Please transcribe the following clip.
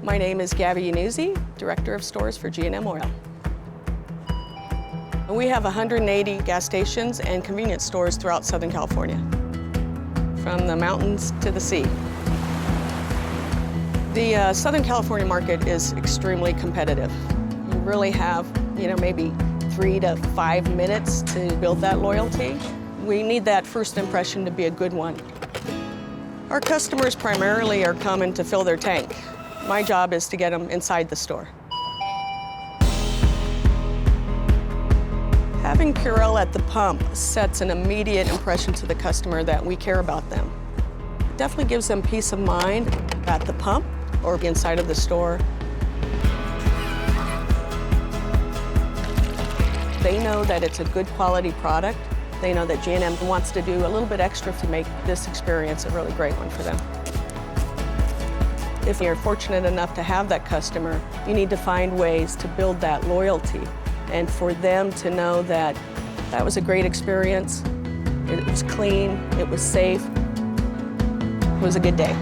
My name is Gabi Yanuzzi, Director of Stores for G&M Oil. We have 180 gas stations and convenience stores throughout Southern California, from the mountains to the sea. The Southern California market is extremely competitive. You really have, maybe 3 to 5 minutes to build that loyalty. We need that first impression to be a good one. Our customers primarily are coming to fill their tank. My job is to get them inside the store. Having PURELL at the pump sets an immediate impression to the customer that we care about them. It definitely gives them peace of mind at the pump or inside of the store. They know that it's a good quality product. They know that G&M wants to do a little bit extra to make this experience a really great one for them. If you're fortunate enough to have that customer, you need to find ways to build that loyalty and for them to know that that was a great experience, it was clean, it was safe, it was a good day.